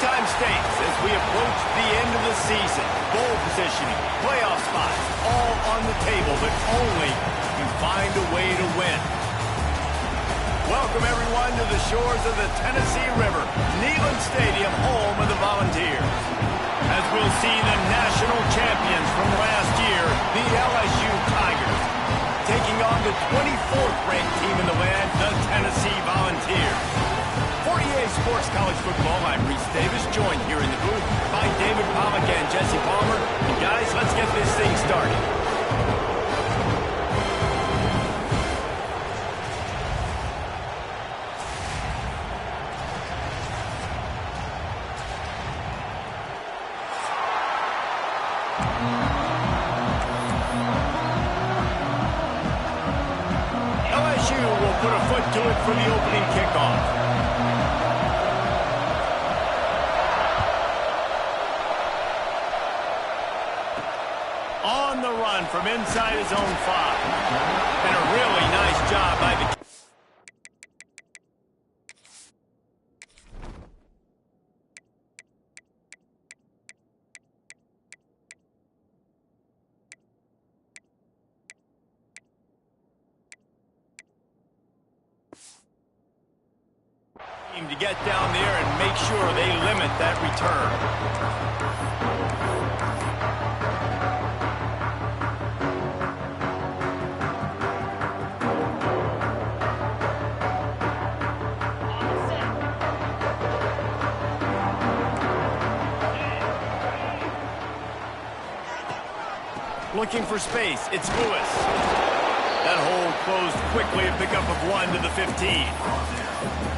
Time states as we approach the end of the season. Bowl positioning, playoff spots, all on the table, but only if you find a way to win. Welcome, everyone, to the shores of the Tennessee River, Neyland Stadium, home of the Volunteers. As we'll see the national champions from last year, the LSU Tigers, taking on the 24th ranked team in the land, the Tennessee Volunteers. For EA Sports College Football, I'm Reese Davis, joined here in the booth by David Pollack and Jesse Palmer. And guys, let's get this thing started. LSU will put a foot to it for the opening kickoff. On the run from inside his own 5. And a really nice job by the... to get down there and make sure they limit that return. Looking for space, it's Lewis. That hole closed quickly, a pickup of 1 to the 15.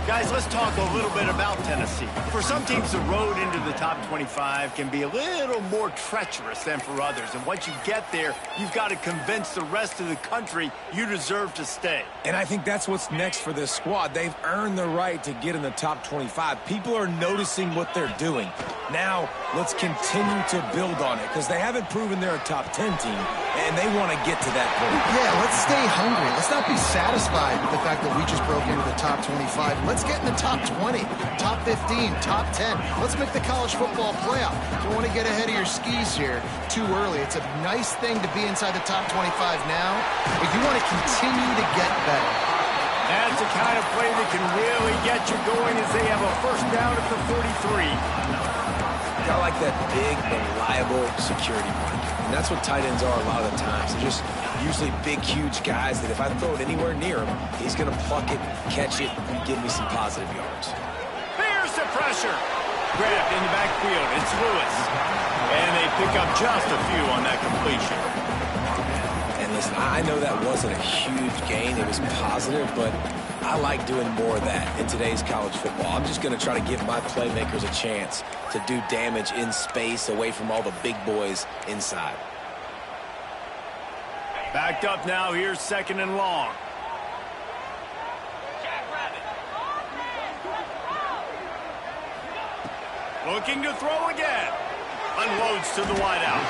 Guys, let's talk a little bit about Tennessee. For some teams, the road into the top 25 can be a little more treacherous than for others. And once you get there, you've got to convince the rest of the country you deserve to stay. And I think that's what's next for this squad. They've earned the right to get in the top 25. People are noticing what they're doing. Now, let's continue to build on it because they haven't proven they're a top 10 team, and they want to get to that point. Yeah, let's stay hungry. Let's not be satisfied with the fact that we just broke into the top 25. Let's get in the top 20, top 15, top 10. Let's make the college football playoff. Don't want to get ahead of your skis here too early. It's a nice thing to be inside the top 25 now, but you want to continue to get better. That's the kind of play that can really get you going as they have a first down at the 43. I like that big, reliable security blanket. And that's what tight ends are a lot of the times. They're just usually big, huge guys that if I throw it anywhere near him, he's going to pluck it, catch it, and give me some positive yards. There's the pressure. Grabbed in the backfield. It's Lewis. And they pick up just a few on that completion. And listen, I know that wasn't a huge gain. It was positive, but I like doing more of that in today's college football. I'm just going to try to give my playmakers a chance to do damage in space away from all the big boys inside. Backed up now. Here's 2nd and long. Looking to throw again. Unloads to the wideout.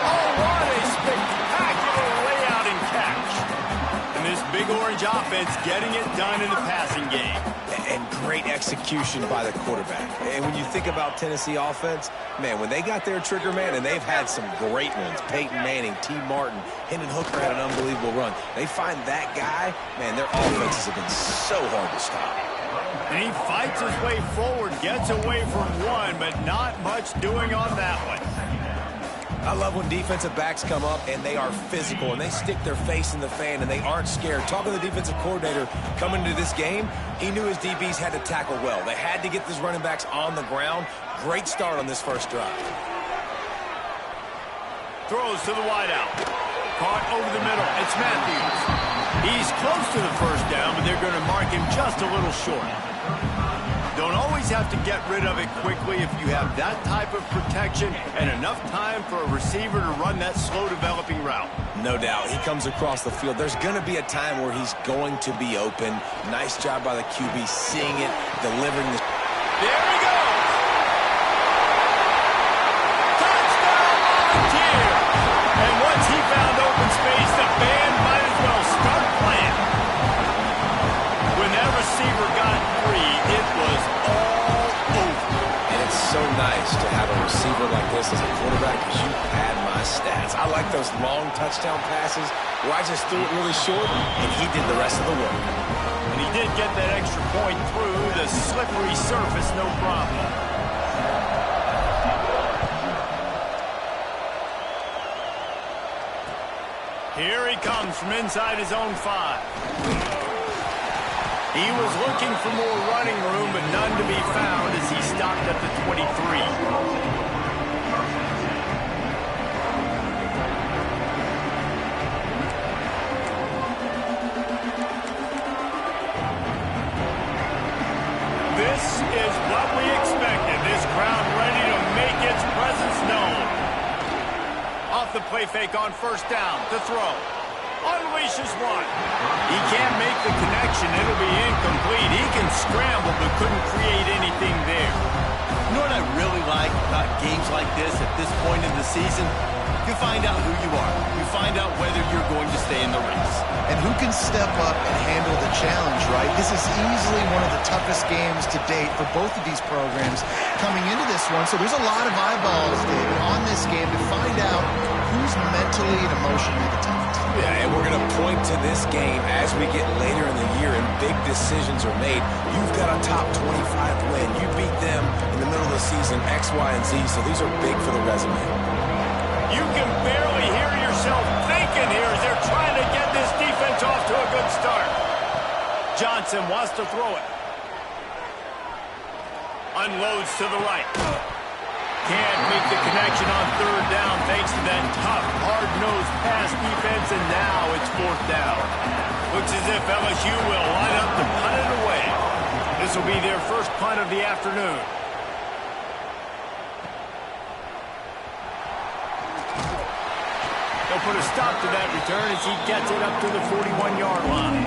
Oh, what a spectacular layout and catch. And this big orange offense getting it done in the passing game. And great execution by the quarterback. And when you think about Tennessee offense, man, when they got their trigger man, and they've had some great ones, Peyton Manning, T. Martin, Hendon Hooker had an unbelievable run. They find that guy, man, their offenses have been so hard to stop. And he fights his way forward, gets away from one, but not much doing on that one. I love when defensive backs come up and they are physical and they stick their face in the fan and they aren't scared. Talking to the defensive coordinator coming into this game, he knew his DBs had to tackle well. They had to get these running backs on the ground. Great start on this first drive. Throws to the wideout. Caught over the middle. It's Matthews. He's close to the first down, but they're going to mark him just a little short. Don't always have to get rid of it quickly if you have that type of protection and enough time for a receiver to run that slow-developing route. No doubt. He comes across the field. There's going to be a time where he's going to be open. Nice job by the QB seeing it, delivering the... There he goes! Touchdown, Volunteer! And once he found open space, the band might as well start playing. When that receiver got free, it was all over. And it's nice to have a receiver like this as a quarterback because you had my stats. I like those long touchdown passes where I just threw it really short and he did the rest of the work. And he did get that extra point through the slippery surface, no problem. Here he comes from inside his own 5. He was looking for more running room, but none to be found as he stopped at the 23. This is what we expected. This crowd ready to make its presence known. Off the play fake on first down to throw. Unleashes one. He can't make the connection. It'll be incomplete. He can scramble, but couldn't create anything there. You know what I really like about games like this at this point in the season? You find out who you are. You find out whether you're going to stay in the race. And who can step up and handle the challenge, right? This is easily one of the toughest games to date for both of these programs coming into this one. So there's a lot of eyeballs, David, on this game to find out who's mentally and emotionally the toughest. Yeah, and we're going to point to this game as we get later in the year and big decisions are made. You've got a top 25 win. You beat them in the middle of the season, X, Y, and Z, so these are big for the resume. You can barely hear yourself thinking here as they're trying to get this defense off to a good start. Johnson wants to throw it. Unloads to the right. Can't make the connection on third down thanks to that tough, hard-nosed pass defense, and now it's fourth down. Looks as if LSU will line up to punt it away. This will be their first punt of the afternoon. They'll put a stop to that return as he gets it up to the 41-yard line.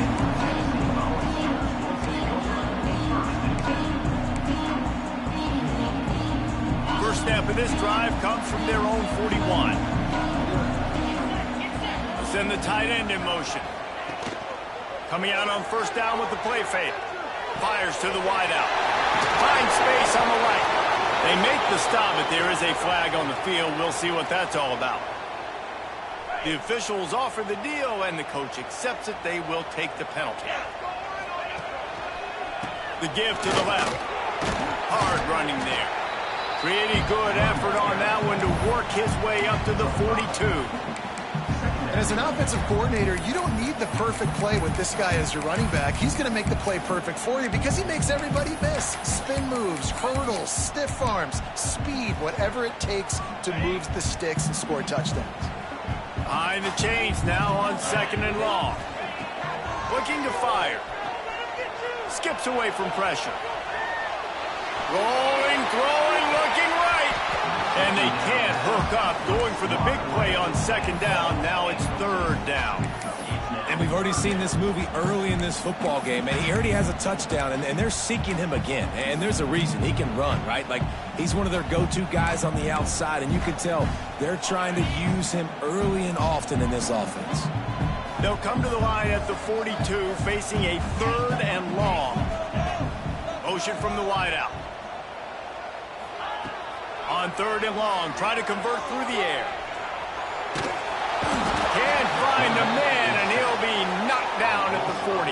First snap of this drive comes from their own 41. They'll send the tight end in motion. Coming out on first down with the play fake. Fires to the wideout. Finds space on the right. They make the stop, but there is a flag on the field. We'll see what that's all about. The officials offer the deal, and the coach accepts it. They will take the penalty. The give to the left. Hard running there. Pretty good effort on that one to work his way up to the 42. And as an offensive coordinator, you don't need the perfect play with this guy as your running back. He's going to make the play perfect for you because he makes everybody miss. Spin moves, hurdles, stiff arms, speed, whatever it takes to move the sticks and score touchdowns. Behind the chains now on second and long. Looking to fire. Skips away from pressure. Rolling, throwing, looking right. And they can't hook up. Going for the big play on second down. Now it's third down. And we've already seen this movie early in this football game, and he already has a touchdown, and they're seeking him again. And there's a reason. He can run, right? Like, he's one of their go-to guys on the outside, and you can tell they're trying to use him early and often in this offense. They'll come to the line at the 42, facing a third and long. Motion from the wideout. On third and long, try to convert through the air. Can't find a man, and he'll be knocked down at the 40.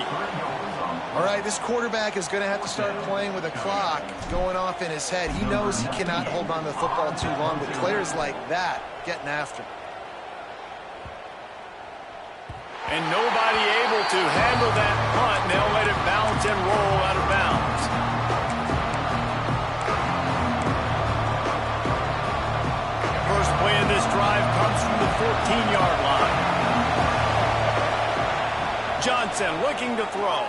All right, this quarterback is going to have to start playing with a clock going off in his head. He knows he cannot hold on to the football too long with players like that getting after him. And nobody able to handle that punt. They'll let it bounce and roll out of bounds. First play of this drive comes from the 14-yard line. Johnson looking to throw.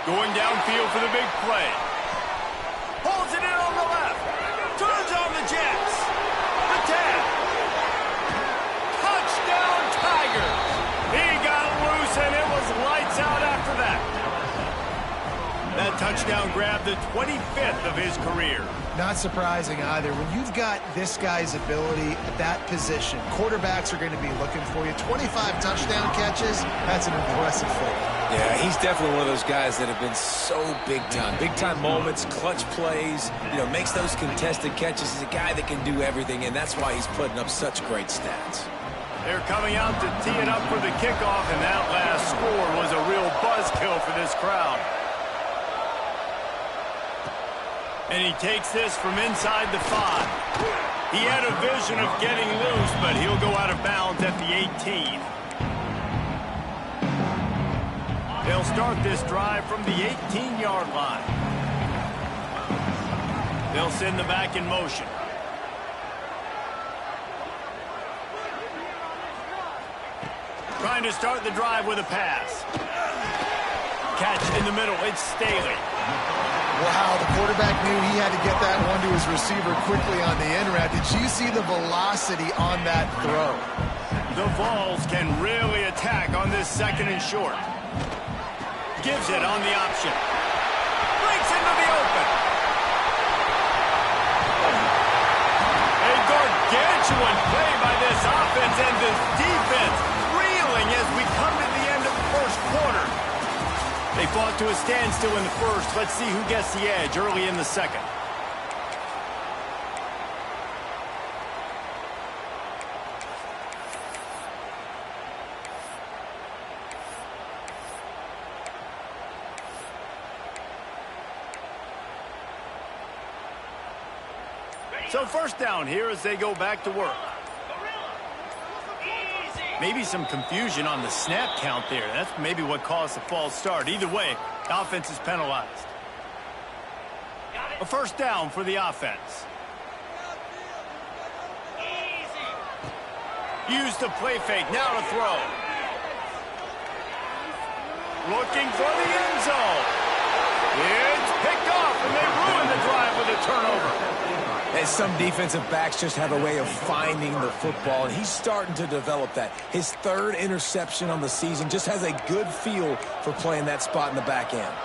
Going downfield for the big play. Pulls it in on the left. Turns on the Jets. The tap. Touchdown Tigers. He got loose, and it was lights out after that. That touchdown grabbed the 25th of his career. Not surprising either. When you've got this guy's ability at that position, quarterbacks are going to be looking for you. 25 touchdown catches, that's an impressive feat. Yeah, he's definitely one of those guys that have been so big time. Big time moments, clutch plays, makes those contested catches. He's a guy that can do everything, and that's why he's putting up such great stats. They're coming out to tee it up for the kickoff, and that last score was a real buzzkill for this crowd. And he takes this from inside the 5. He had a vision of getting loose, but he'll go out of bounds at the 18. They'll start this drive from the 18-yard line. They'll send the back in motion. Trying to start the drive with a pass. Catch in the middle. It's Staley. Wow, the quarterback knew he had to get that one to his receiver quickly on the end route. Did you see the velocity on that throw? The Vols can really attack on this 2nd and short. Gives it on the option. Breaks into the open. A gargantuan play by this offense and this defense reeling as we come to the end of the first quarter. They fought to a standstill in the first. Let's see who gets the edge early in the second. So first down here as they go back to work. Maybe some confusion on the snap count there. That's maybe what caused the false start. Either way, the offense is penalized. A first down for the offense. Use the play fake. Now to throw. Looking for the end zone. It's picked off, and they ruin the drive with a turnover. And some defensive backs just have a way of finding the football, and he's starting to develop that. His 3rd interception on the season, just has a good feel for playing that spot in the back end.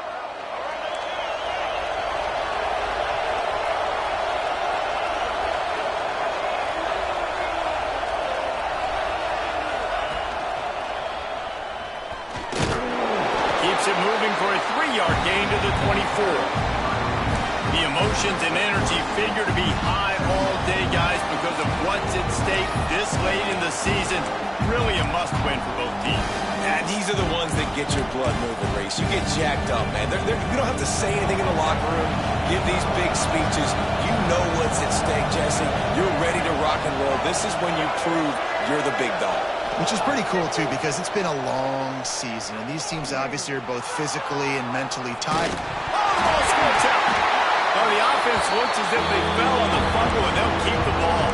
Keeps it moving for a 3-yard gain to the 24. The emotions and energy figure to be high all day, guys, because of what's at stake this late in the season. Really a must-win for both teams. And these are the ones that get your blood moving, Reese. You get jacked up, man. You don't have to say anything in the locker room, give these big speeches. You know what's at stake, Jesse. You're ready to rock and roll. This is when you prove you're the big dog. Which is pretty cool, too, because it's been a long season, and these teams obviously are both physically and mentally tired. Oh, the ball squirts out. Well, the offense looks as if they fell on the fumble, and they'll keep the ball.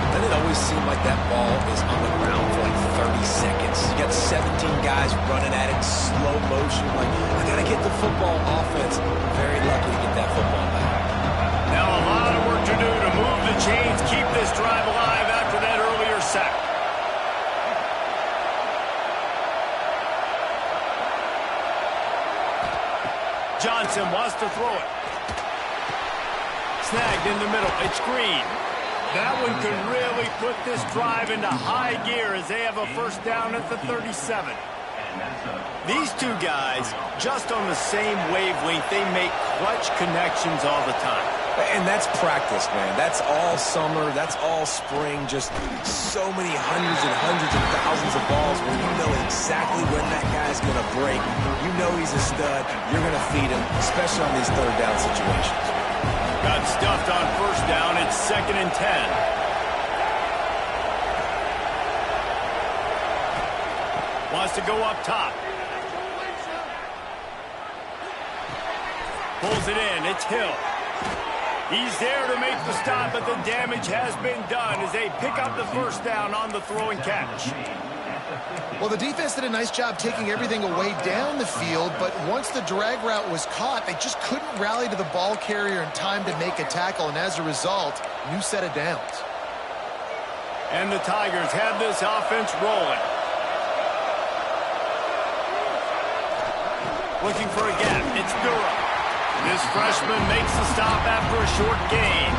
Doesn't it always seem like that ball is on the ground for like 30 seconds? You got 17 guys running at it, slow motion. Like, I got to get the football. Offense, very lucky to get that football back. Now a lot of work to do to move the chains, keep this drive alive after that earlier sack. Johnson wants to throw it. Snagged in the middle. It's Green. That one could really put this drive into high gear as they have a first down at the 37. These two guys, just on the same wavelength, they make clutch connections all the time. And that's practice, man. That's all summer. That's all spring. Just so many hundreds and thousands of balls where you know exactly when that guy's going to break. You know he's a stud. You're going to feed him, especially on these third down situations. Got stuffed on first down. It's 2nd and 10. Wants to go up top. Pulls it in. It's Hill. He's there to make the stop, but the damage has been done as they pick up the first down on the throw and catch. Well, the defense did a nice job taking everything away down the field, but once the drag route was caught, they just couldn't rally to the ball carrier in time to make a tackle, and as a result, new set of downs. And the Tigers have this offense rolling. Looking for a gap. It's Durham. This freshman makes the stop after a short gain.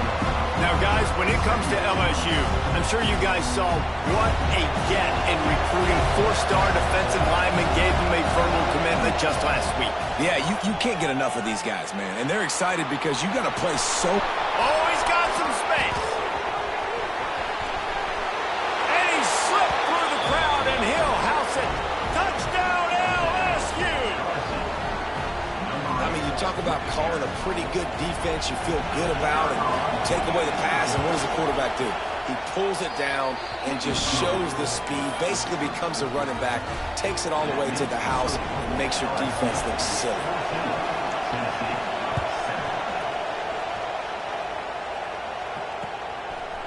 Now, guys, when it comes to LSU, I'm sure you guys saw what a get in recruiting. 4-star defensive lineman gave them a verbal commitment just last week. Yeah, you can't get enough of these guys, man. And they're excited because you got to play so... Oh, he's got some space. And he slipped through the crowd, and he'll house it. Touchdown, LSU! I mean, you talk about calling a pretty good defense you feel good about, and you take away the pass, and what does the quarterback do? He pulls it down and just shows the speed, basically becomes a running back, takes it all the way to the house, and makes your defense look silly.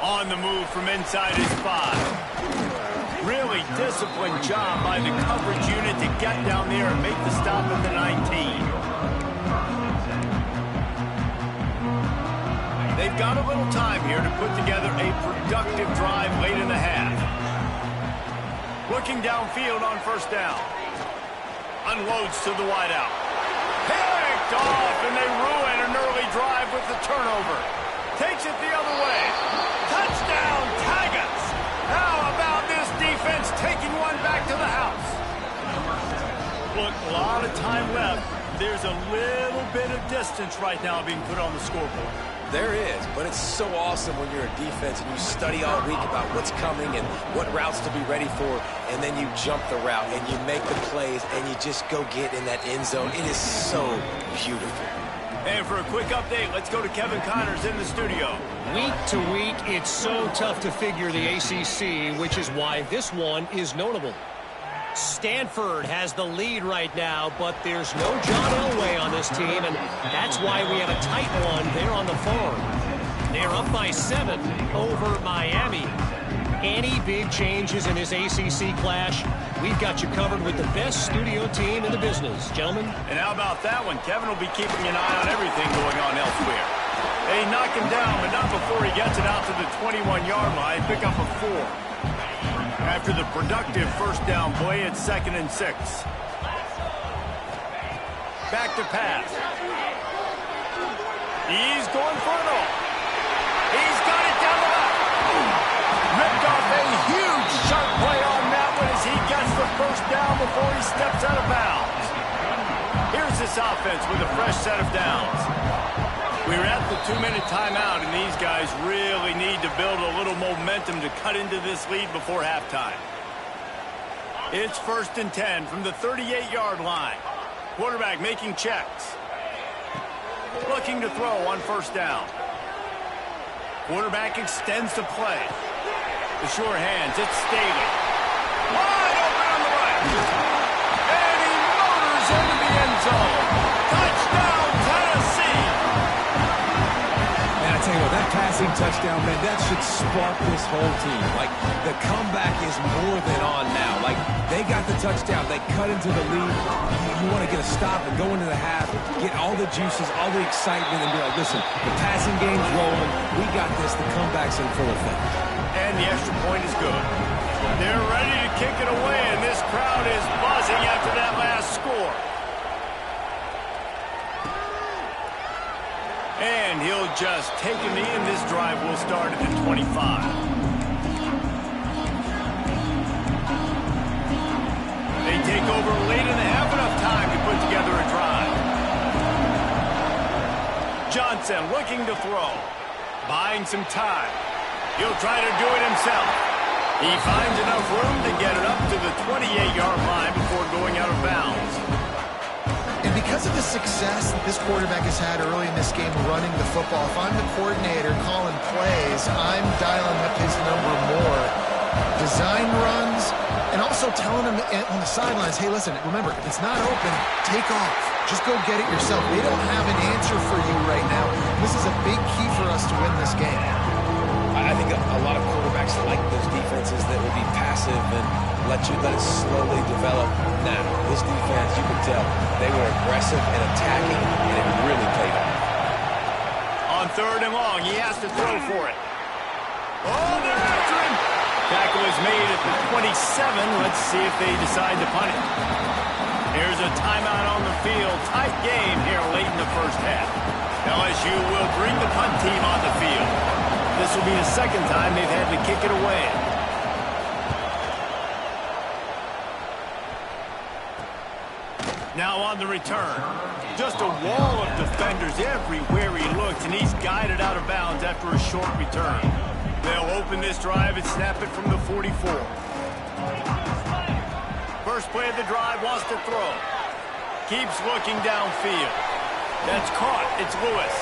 On the move from inside his 5. Really disciplined job by the coverage unit to get down there and make the stop at the 19. They've got a little time here to put together a productive drive late in the half. Looking downfield on first down. Unloads to the wideout. Picked off, and they ruin an early drive with the turnover. Takes it the other way. Touchdown, Tigers! How about this defense taking one back to the house? Look, a lot of time left. There's a little bit of distance right now being put on the scoreboard. There is, but it's so awesome when you're a defense and you study all week about what's coming and what routes to be ready for, and then you jump the route and you make the plays and you just go get in that end zone. It is so beautiful. And for a quick update, let's go to Kevin Connors in the studio. Week to week, it's so tough to figure the ACC, which is why this one is notable. Stanford has the lead right now, but there's no John Elway on this team, and that's why we have a tight one there on the farm. They're up by 7 over Miami. Any big changes in this ACC clash, we've got you covered with the best studio team in the business, gentlemen. And how about that one? Kevin will be keeping an eye on everything going on elsewhere. They knock him down, but not before he gets it out to the 21-yard line. Pick up a 4. After the productive first down play, it's 2nd and 6. Back to pass. He's going for it all. He's got it down the left. Ripped off a huge sharp play on that one as he gets the first down before he steps out of bounds. Here's this offense with a fresh set of downs. We're at the 2-minute timeout, and these guys really need to build a little momentum to cut into this lead before halftime. It's 1st and 10 from the 38-yard line. Quarterback making checks. Looking to throw on first down. Quarterback extends the play. The sure hands, it's Staley. Wide open on the right. And he motors into the end zone. Touchdown, Tennessee. Man, I tell you what, that passing touchdown, man, that should spark this whole team. Like, the comeback is more than on now. Like, they got the touchdown. They cut into the lead. You want to get a stop and go into the half, get all the juices, all the excitement, and be like, listen, the passing game's rolling. We got this. The comeback's in full effect. And the extra point is good. They're ready to kick it away, and this crowd is buzzing after that last score. And he'll just take a knee, and this drive will start at the 25. They take over late in the half, enough time to put together a drive. Johnson looking to throw. Buying some time. He'll try to do it himself. He finds enough room to get it up to the 28-yard line before going out of bounds. And because of the success that this quarterback has had early in this game running the football, if I'm the coordinator calling plays, I'm dialing up his number more. Design runs, and also telling him on the sidelines, hey, listen, remember, if it's not open, take off. Just go get it yourself. They don't have an answer for you right now. This is a big key for us to win this game. I think a lot of quarterbacks like those defenses that will be passive and let it slowly develop. Now, this defense, you can tell, they were aggressive and attacking, and it really paid off. On 3rd and long, he has to throw for it. Oh, they're after him. Tackle is made at the 27. Let's see if they decide to punt it. Here's a timeout on the field. Tight game here late in the first half. LSU will bring the punt team on the field. This will be the second time they've had to kick it away. Now on the return. Just a wall of defenders everywhere he looks, and he's guided out of bounds after a short return. They'll open this drive and snap it from the 44. First play of the drive, wants to throw. Keeps looking downfield. That's caught. It's Lewis.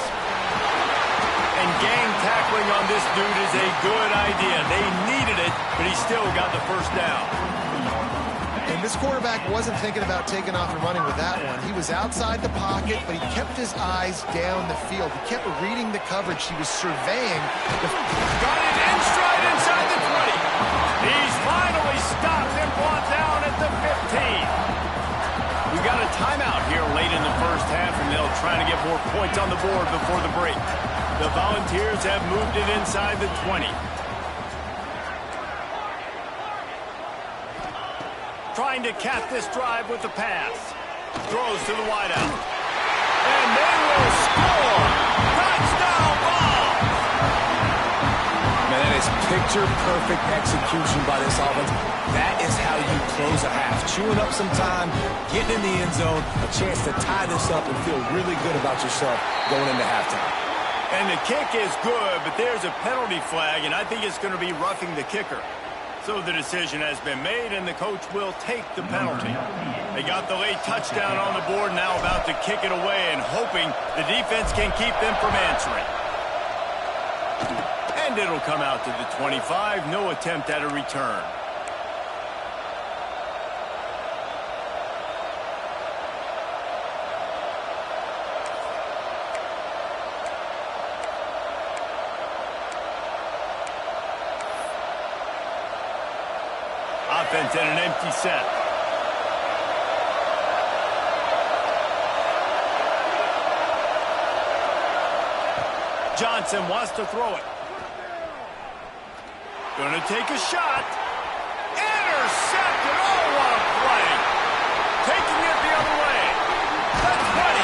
And gang tackling on this dude is a good idea. They needed it, but he still got the first down. And this quarterback wasn't thinking about taking off and running with that one. He was outside the pocket, but he kept his eyes down the field. He kept reading the coverage. He was surveying. Got it in stride inside the 20. He's finally stopped and brought down at the 15. We got a timeout here late in the first half, and they'll try to get more points on the board before the break. The Volunteers have moved it inside the 20. Trying to cap this drive with the pass. Throws to the wideout. And they will score! Touchdown ball! Man, that is picture-perfect execution by this offense. That is how you close a half. Chewing up some time, getting in the end zone, a chance to tie this up and feel really good about yourself going into halftime. And the kick is good, but there's a penalty flag, and I think it's going to be roughing the kicker. So the decision has been made, and the coach will take the penalty. They got the late touchdown on the board, now about to kick it away and hoping the defense can keep them from answering. And it'll come out to the 25. No attempt at a return. Offense at an empty set. Johnson wants to throw it. Gonna take a shot. Intercepted. Oh, what a play. Taking it the other way. The 20.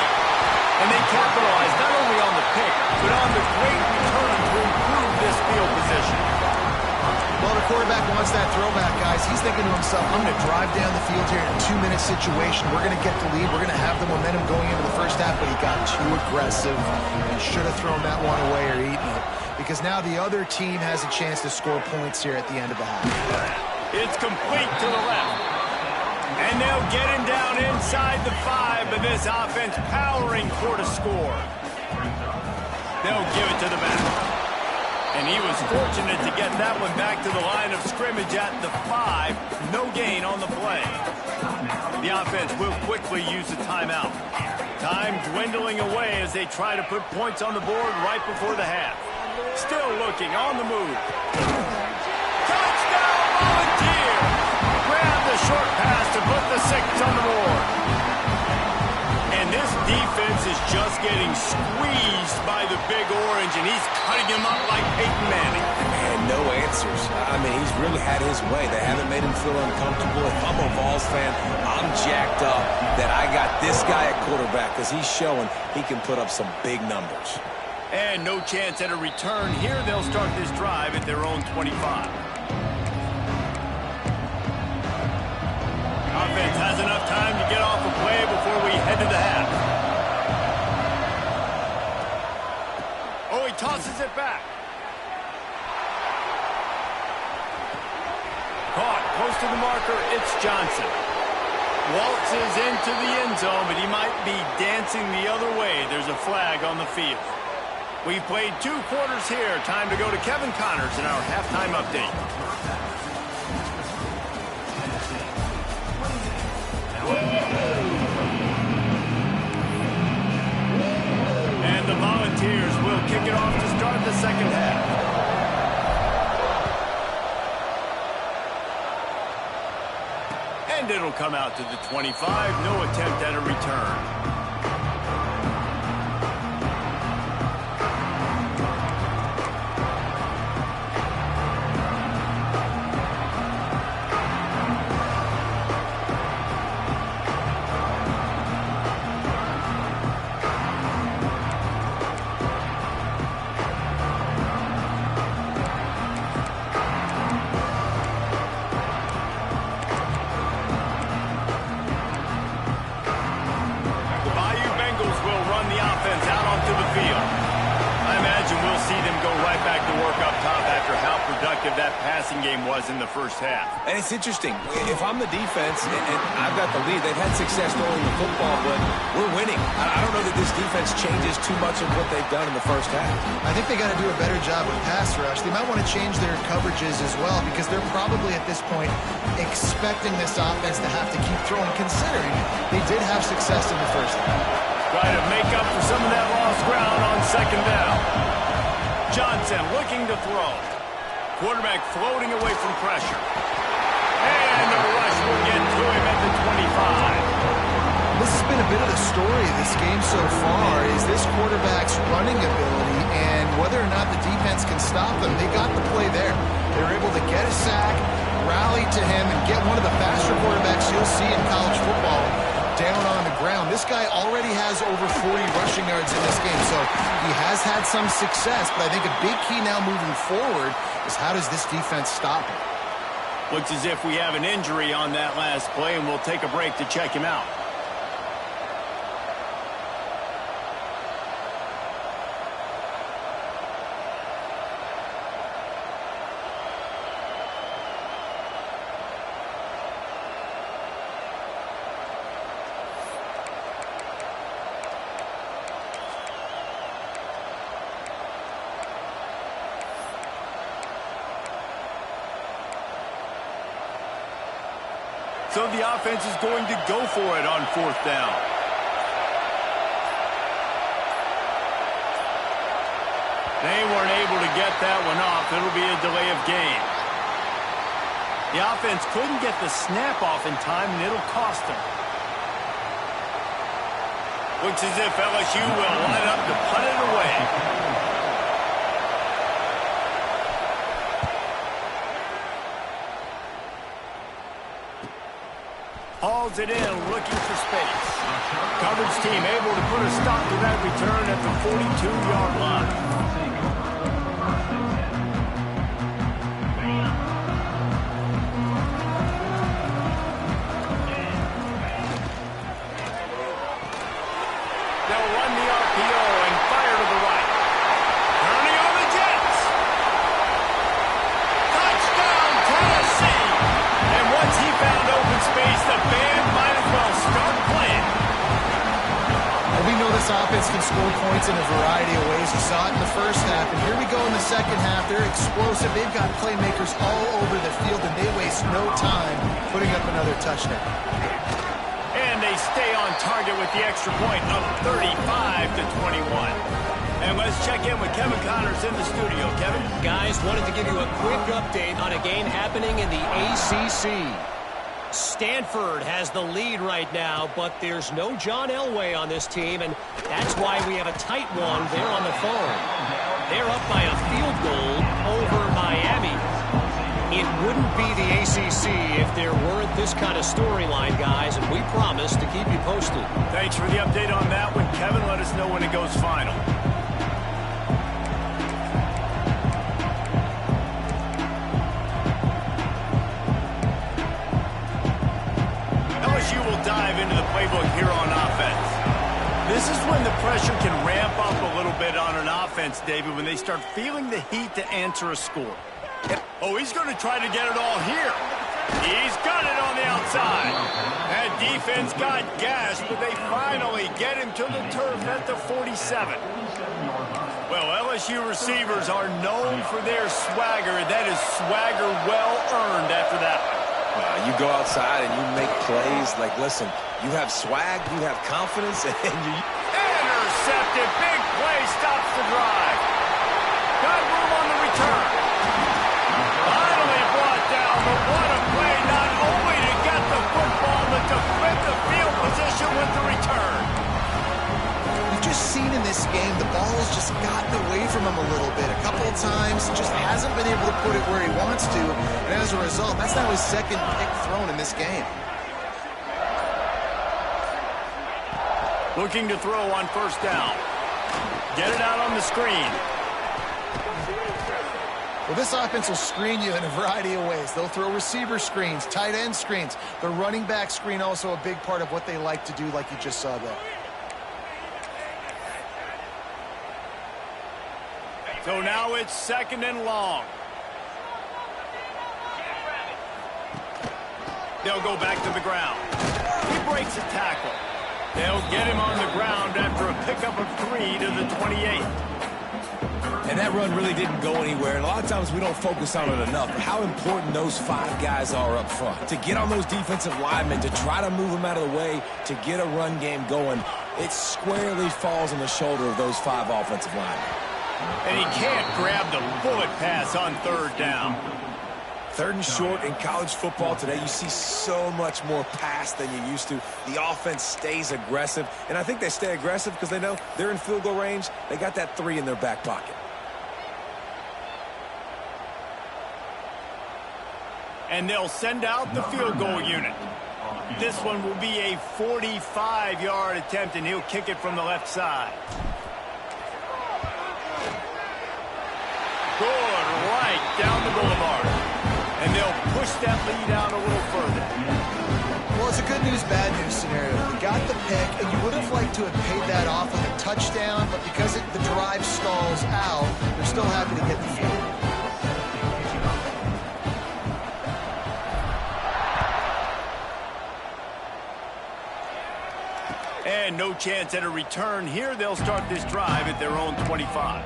And they capitalize not only on the pick, but on the great return to improve this field position. Well, the quarterback wants that throwback, guys. He's thinking to himself, I'm going to drive down the field here in a 2-minute situation. We're going to get the lead. We're going to have the momentum going into the first half, but he got too aggressive and should have thrown that one away or eaten it, because now the other team has a chance to score points here at the end of the half. It's complete to the left. And they'll get him down inside the 5, but this offense powering for the score. They'll give it to the back. And he was fortunate to get that one back to the line of scrimmage at the 5. No gain on the play. The offense will quickly use a timeout. Time dwindling away as they try to put points on the board right before the half. Still looking on the move. Touchdown Volunteer! Grab the short pass to put the 6 on the board. And this defense is just getting squeezed by the Big Orange, and he's cutting him up like Peyton Manning. Man, no answers. I mean, he's really had his way. They haven't made him feel uncomfortable. If I'm a Vols fan, I'm jacked up that I got this guy at quarterback, because he's showing he can put up some big numbers. And no chance at a return. Here they'll start this drive at their own 25. Offense has enough time to get off the play before we head to the half. Oh, he tosses it back. Caught close to the marker. It's Johnson. Waltzes into the end zone, but he might be dancing the other way. There's a flag on the field. We've played 2 quarters here. Time to go to Kevin Connors in our halftime update. And the Volunteers will kick it off to start the second half. And it'll come out to the 25. No attempt at a return. effective that passing game was in the first half. And it's interesting. If I'm the defense and I've got the lead, they've had success throwing the football, but we're winning. I don't know that this defense changes too much of what they've done in the first half. I think they got to do a better job with pass rush. They might want to change their coverages as well because they're probably at this point expecting this offense to have to keep throwing, considering they did have success in the first half. Try to make up for some of that lost ground on second down. Johnson looking to throw. Quarterback floating away from pressure. And the rush will get to him at the 25. This has been a bit of the story of this game so far, is this quarterback's running ability and whether or not the defense can stop them. They got the play there. They were able to get a sack, rally to him, and get one of the faster quarterbacks you'll see in college football down on the ground. This guy already has over 40 rushing yards in this game, so he has had some success, but I think a big key now moving forward is how does this defense stop him? Looks as if we have an injury on that last play, and we'll take a break to check him out. So the offense is going to go for it on fourth down. They weren't able to get that one off. It'll be a delay of game. The offense couldn't get the snap off in time, and it'll cost them. Looks as if LSU will line up to punt it away. Hauls it in, looking for space. Coverage team able to put a stop to that return at the 42-yard line. They'll run the RPO and fire to the right. Turning on the Jets. Touchdown, Tennessee! And once he found open space, the band might as well start playing. And we know this offense can score points in a variety of ways. You saw it in the first half, and here we go in the second half. They're explosive. They've got playmakers all over the field, and they waste no time putting up another touchdown. And they stay on target with the extra point, up 35-21. And let's check in with Kevin Connors in the studio. Kevin? Guys, wanted to give you a quick update on a game happening in the ACC. Stanford has the lead right now, but there's no John Elway on this team, and that's why we have a tight one there on the phone. They're up by a field goal over Miami. It wouldn't be the ACC if there weren't this kind of storyline, guys, and we promise to keep you posted. Thanks for the update on that one, Kevin. Let us know when it goes final. LSU will dive into the playbook here on offense. This is when the pressure can ramp up a little bit on an offense, David, when they start feeling the heat to answer a score. Oh, he's going to try to get it all here. He's got it on the outside. That defense got gashed, but they finally get him to the turf at the 47. Well, LSU receivers are known for their swagger. That is swagger well earned after that. You go outside and you make plays. Like, listen, you have swag, you have confidence, and you... Intercepted. Big play stops the drive. Got room on the return. Finally brought down, but what a play, not only to get the football, but to flip the field position with the return. We've just seen in this game the ball has just gotten away from him a little bit. A couple of times, just hasn't been able to put it where he wants to, and as a result, that's now his second pick thrown in this game. Looking to throw on first down. Get it out on the screen. Well, this offense will screen you in a variety of ways. They'll throw receiver screens, tight end screens. The running back screen also a big part of what they like to do, like you just saw there. So now it's second and long. They'll go back to the ground. He breaks a tackle. They'll get him on the ground after a pickup of 3 to the 28. And that run really didn't go anywhere. And a lot of times we don't focus on it enough. But how important those 5 guys are up front. To get on those defensive linemen, to try to move them out of the way, to get a run game going, it squarely falls on the shoulder of those 5 offensive linemen. And he can't grab the bullet pass on 3rd down. 3rd and short in college football today, you see so much more pass than you used to. The offense stays aggressive, and I think they stay aggressive because they know they're in field goal range. They got that 3 in their back pocket. And they'll send out the field goal unit. This one will be a 45-yard attempt, and he'll kick it from the left side. Good, right down the boulevard. And they'll push that lead out a little further. Well, it's a good news, bad news scenario. They got the pick, and you would have liked to have paid that off with a touchdown, but because the drive stalls out, they're still happy to get the field. And no chance at a return here. They'll start this drive at their own 25.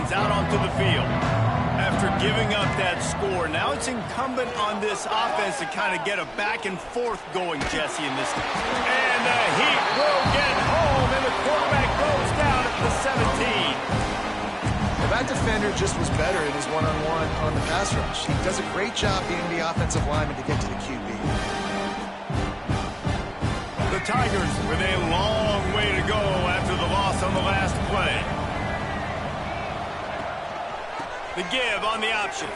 Out onto the field. After giving up that score, now it's incumbent on this offense to kind of get a back and forth going, Jesse, in this. And the Heat will get home, and the quarterback goes down at the 17. That defender just was better in his one-on-one on the pass rush. He does a great job being the offensive lineman to get to the QB. The Tigers with a long way to go after the loss on the last play. The give on the option.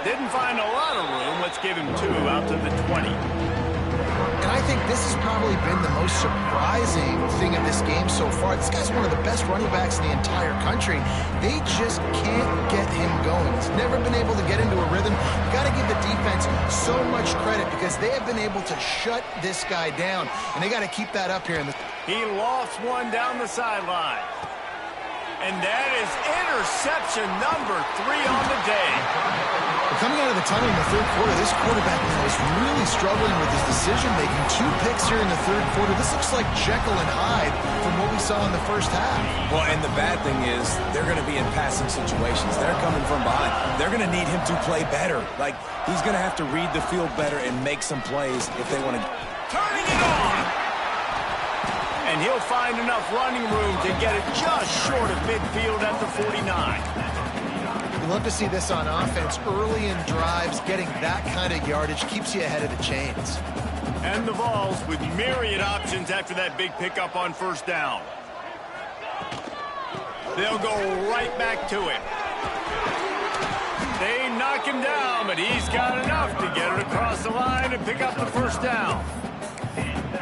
Didn't find a lot of room. Let's give him 2 out to the 20. And I think this has probably been the most surprising thing in this game so far. This guy's one of the best running backs in the entire country. They just can't get him going. He's never been able to get into a rhythm. You got to give the defense so much credit because they have been able to shut this guy down. And they got to keep that up here. He lofts one down the sideline. And that is interception number 3 on the day. Coming out of the tunnel in the 3rd quarter, this quarterback now is really struggling with his decision-making. 2 picks here in the 3rd quarter. This looks like Jekyll and Hyde from what we saw in the first half. Well, and the bad thing is they're going to be in passing situations. They're coming from behind. They're going to need him to play better. Like, he's going to have to read the field better and make some plays if they want to. Turning it on! And he'll find enough running room to get it just short of midfield at the 49. We love to see this on offense. Early in drives, getting that kind of yardage keeps you ahead of the chains. And the Vols with myriad options after that big pickup on 1st down. They'll go right back to him. They knock him down, but he's got enough to get it across the line and pick up the 1st down.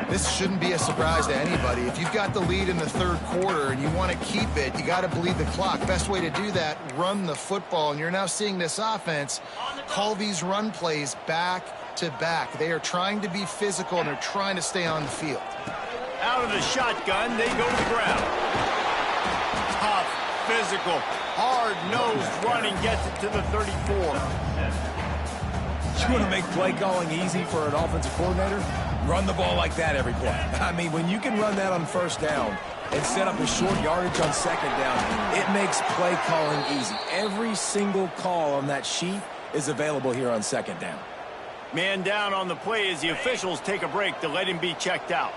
This shouldn't be a surprise to anybody. If you've got the lead in the 3rd quarter and you want to keep it, you got to bleed the clock. Best way to do that, run the football. And you're now seeing this offense call these run plays back to back. They are trying to be physical, and they're trying to stay on the field. Out of the shotgun, they go to the ground. Tough, physical, hard-nosed running gets it to the 34. You want to make play calling easy for an offensive coordinator? Run the ball like that every play. I mean, when you can run that on 1st down and set up a short yardage on 2nd down, it makes play calling easy. Every single call on that sheet is available here on 2nd down. Man down on the play as the officials take a break to let him be checked out.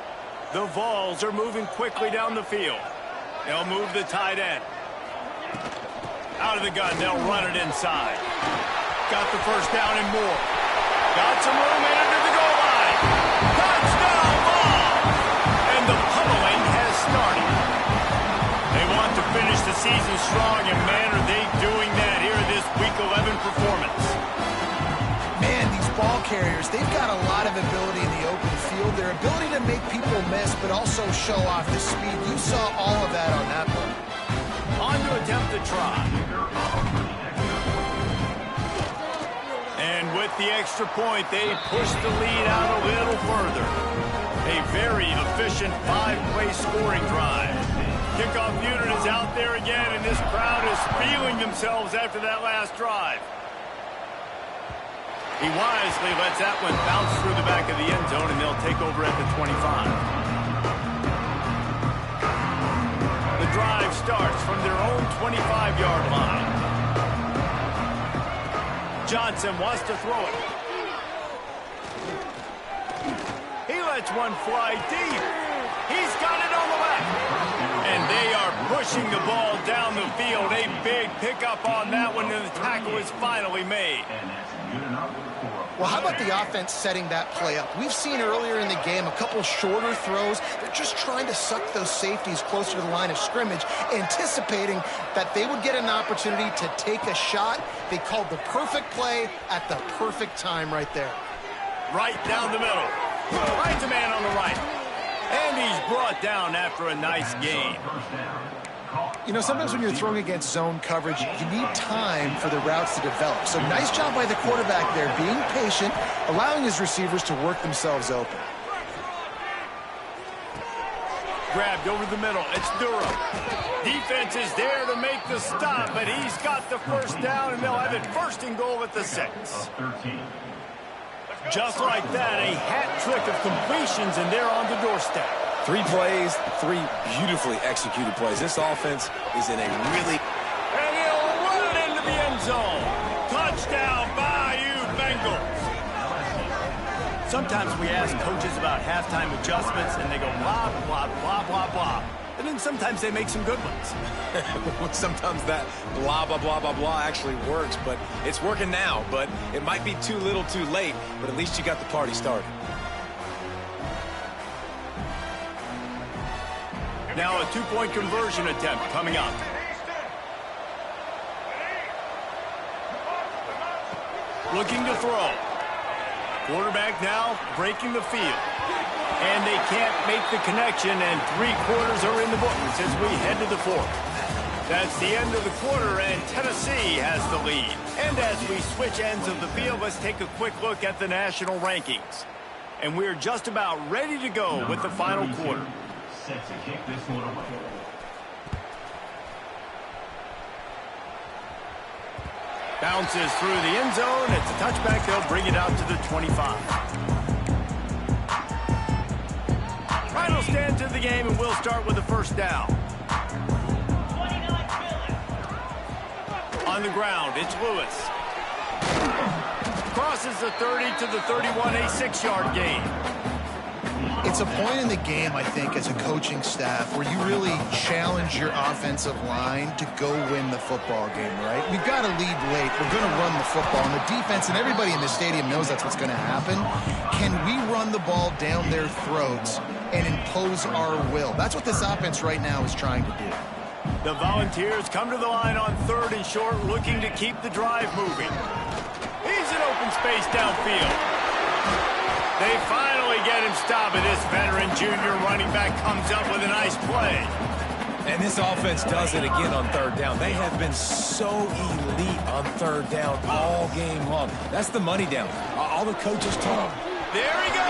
The Vols are moving quickly down the field. They'll move the tight end. Out of the gun, they'll run it inside. Got the 1st down and more. Got some room under the goal line. Touchdown ball! And the pummeling has started. They want to finish the season strong, and man, are they doing that here in this Week 11 performance. Man, these ball carriers, they've got a lot of ability in the open field. Their ability to make people miss, but also show off the speed. You saw all of that on that play. On to attempt the try. And with the extra point, they push the lead out a little further. A very efficient 5-play scoring drive. Kickoff unit is out there again, and this crowd is feeling themselves after that last drive. He wisely lets that one bounce through the back of the end zone, and they'll take over at the 25. The drive starts from their own 25-yard line. Johnson wants to throw it. He lets one fly deep. He's got it on the left. And they are pushing the ball down the field. A big pickup on that one, and the tackle is finally made. Well, how about the offense setting that play up? We've seen earlier in the game a couple shorter throws. They're just trying to suck those safeties closer to the line of scrimmage, anticipating that they would get an opportunity to take a shot. They called the perfect play at the perfect time right there. Right down the middle. Finds a man on the right. And he's brought down after a nice gain. You know, sometimes when you're throwing against zone coverage, you need time for the routes to develop. So nice job by the quarterback there, being patient, allowing his receivers to work themselves open. Grabbed over the middle. It's Durham. Defense is there to make the stop, but he's got the first down, and they'll have it first and goal at the 6. Just like that, a hat trick of completions, and they're on the doorstep. 3 plays, 3 beautifully executed plays. This offense is in a really... And he'll run it into the end zone. Touchdown, Bayou Bengals. Sometimes we ask coaches about halftime adjustments, and they go blah, blah, blah, blah, blah. And then sometimes they make some good ones. Sometimes that blah, blah, blah, blah, blah actually works, but it's working now. But it might be too little too late, but at least you got the party started. Now a 2-point conversion attempt coming up. Looking to throw. Quarterback now breaking the field. And they can't make the connection, and 3 quarters are in the books as we head to the 4th. That's the end of the quarter, and Tennessee has the lead. And as we switch ends of the field, let's take a quick look at the national rankings. And we're just about ready to go with the final quarter. Set to kick this one away. Bounces through the end zone. It's a touchback. They'll bring it out to the 25. Final stand to the game, and we'll start with the first down. On the ground, it's Lewis. Crosses the 30 to the 31, a 6-yard gain. It's a point in the game, I think, as a coaching staff where you really challenge your offensive line to go win the football game, right? We've got to lead late. We're going to run the football. And the defense and everybody in the stadium knows that's what's going to happen. Can we run the ball down their throats and impose our will? That's what this offense right now is trying to do. The Volunteers come to the line on 3rd and short, looking to keep the drive moving. He's in open space downfield. They finally get him stopped, and this veteran junior running back comes up with a nice play. And this offense does it again on 3rd down. They have been so elite on 3rd down all game long. That's the money down. All the coaches talk. There he goes.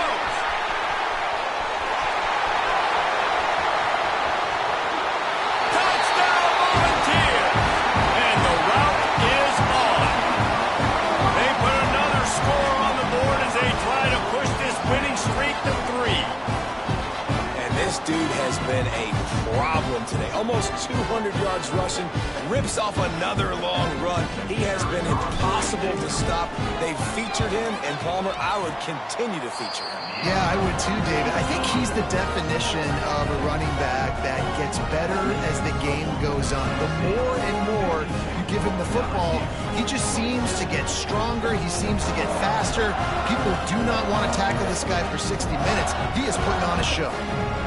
Touchdown, Volunteers. And the route is on. They put another score on the board as they try to push this winning streak to 3. And this dude has been a problem today. Almost 200 yards rushing, rips off another long run. He has been impossible to stop. They've featured him, and Palmer, I would continue to feature him. Yeah, I would too, David. I think he's the definition of a running back that gets better as the game goes on. The more and more you give him the football, he just seems to get stronger. He seems to get faster. People do not want to tackle this guy for 60 minutes. He is putting on a show.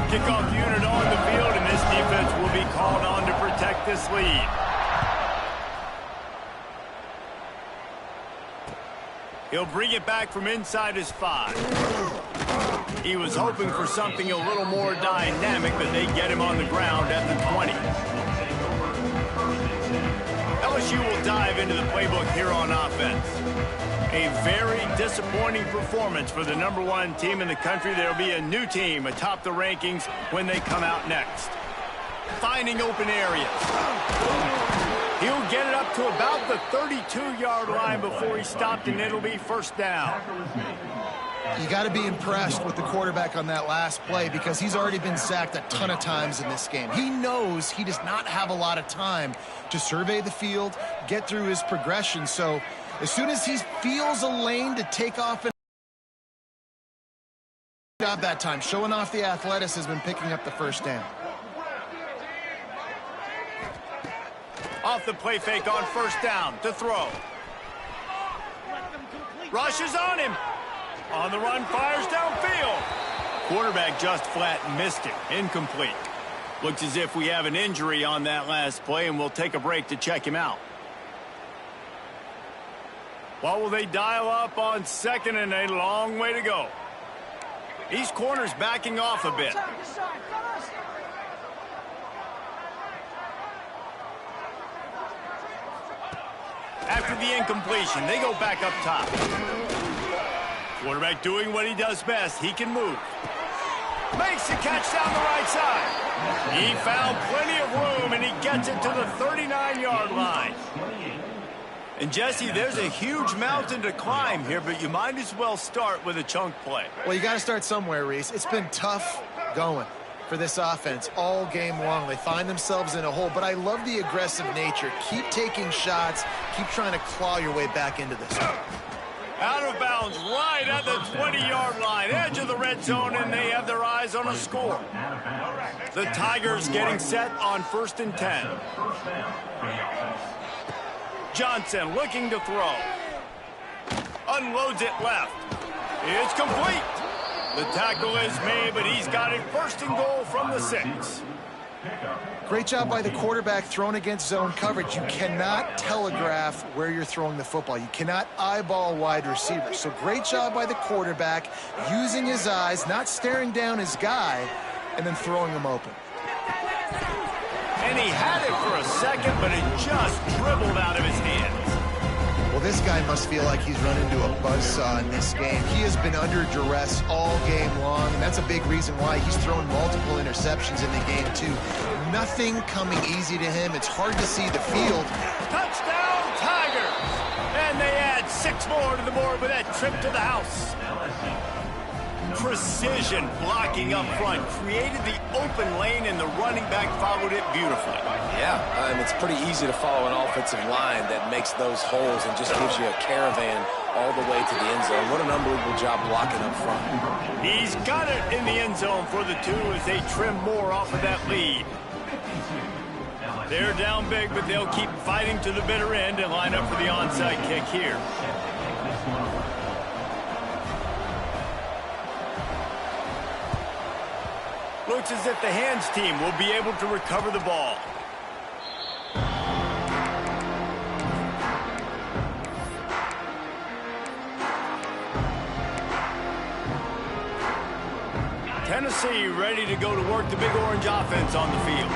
Kickoff unit on the field, and this defense will be called on to protect this lead. He'll bring it back from inside his 5. He was hoping for something a little more dynamic, but they get him on the ground at the 20. LSU will dive into the playbook here on offense. A very disappointing performance for the #1 team in the country. There'll be a new team atop the rankings when they come out next. Finding open areas. He'll get it up to about the 32-yard line before he stopped, and it'll be first down. You got to be impressed with the quarterback on that last play because he's already been sacked a ton of times in this game. He knows he does not have a lot of time to survey the field, get through his progression. So as soon as he feels a lane to take off and job that time, showing off the athleticism and picking up the first down. Off the play fake on first down to throw. Rushes on him. On the run, fires downfield. Quarterback just flat missed it. Incomplete. Looks as if we have an injury on that last play, and we'll take a break to check him out. What will they dial up on second, and a long way to go? These corners backing off a bit. After the incompletion, they go back up top. Quarterback doing what he does best. He can move. Makes the catch down the right side. He found plenty of room, and he gets it to the 39-yard line. And, Jesse, there's a huge mountain to climb here, but you might as well start with a chunk play. Well, you got to start somewhere, Reese. It's been tough going for this offense all game long. They find themselves in a hole, but I love the aggressive nature. Keep taking shots. Keep trying to claw your way back into this. Out of bounds, right at the 20-yard line, edge of the red zone, and they have their eyes on a score. The Tigers getting set on 1st and 10. Johnson looking to throw. Unloads it left. It's complete. The tackle is made, but he's got it 1st and goal from the 6. Great job by the quarterback thrown against zone coverage. You cannot telegraph where you're throwing the football. You cannot eyeball wide receivers. So great job by the quarterback using his eyes, not staring down his guy, and then throwing him open. And he had it for a second, but it just dribbled out of his hands. Well, this guy must feel like he's run into a buzzsaw in this game. He has been under duress all game long, and that's a big reason why he's thrown multiple interceptions in the game, too. Nothing coming easy to him. It's hard to see the field. Touchdown, Tigers! And they add 6 more to the board with that trip to the house. Precision blocking up front created the open lane, and the running back followed it beautifully. Yeah, it's pretty easy to follow an offensive line that makes those holes and just gives you a caravan all the way to the end zone. What an unbelievable job blocking up front. He's got it in the end zone for the 2 as they trim more off of that lead. They're down big, but they'll keep fighting to the bitter end and line up for the onside kick here. Looks as if the hands team will be able to recover the ball. Tennessee ready to go to work the Big Orange offense on the field.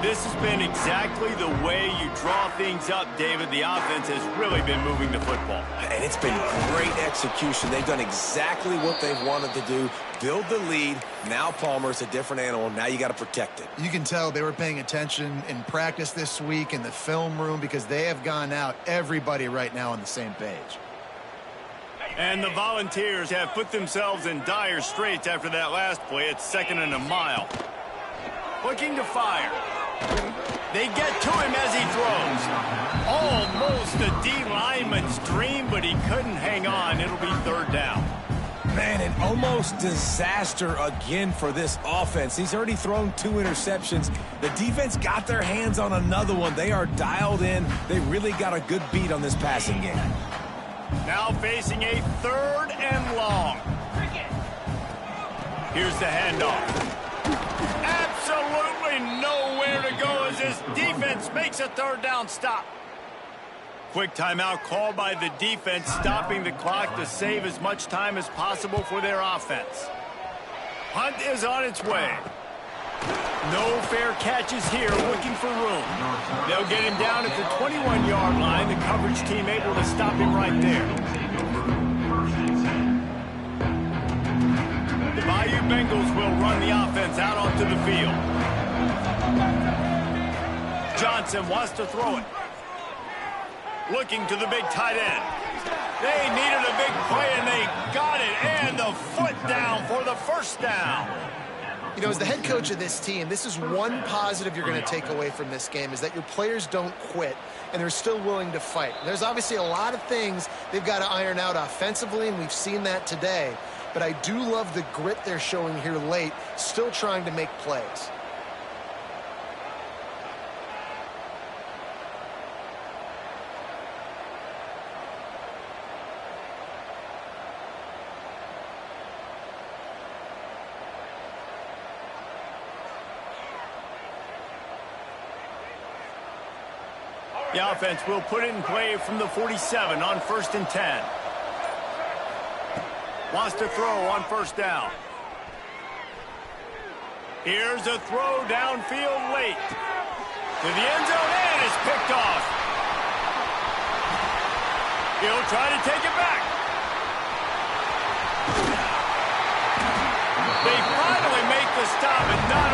This has been exactly the way you draw things up, David. The offense has really been moving the football. And it's been great execution. They've done exactly what they've wanted to do. Build the lead. Now Palmer's a different animal. Now you got to protect it. You can tell they were paying attention in practice this week in the film room because they have gone out, everybody right now on the same page. And the Volunteers have put themselves in dire straits after that last play. It's 2nd and a mile. Looking to fire. They get to him as he throws. Almost a D lineman's dream, but he couldn't hang on. It'll be 3rd down. Man, an almost disaster again for this offense. He's already thrown 2 interceptions. The defense got their hands on another one. They are dialed in. They really got a good beat on this passing game. Now facing a 3rd and long. Here's the handoff. Absolutely nowhere to go as this defense makes a 3rd down stop. Quick timeout called by the defense, stopping the clock to save as much time as possible for their offense. Hunt is on its way. No fair catches here, looking for room. They'll get him down at the 21-yard line. The coverage team able to stop him right there. Bengals will run the offense out onto the field. Johnson wants to throw it. Looking to the big tight end. They needed a big play, and they got it. And the foot down for the first down. You know, as the head coach of this team, this is one positive you're going to take away from this game, is that your players don't quit, and they're still willing to fight. There's obviously a lot of things they've got to iron out offensively, and we've seen that today. But I do love the grit they're showing here late, still trying to make plays. The offense will put it in play from the 47 on 1st and 10. Wants to throw on first down. Here's a throw downfield late. To the end zone, and it's picked off. He'll try to take it back. They finally make the stop, and not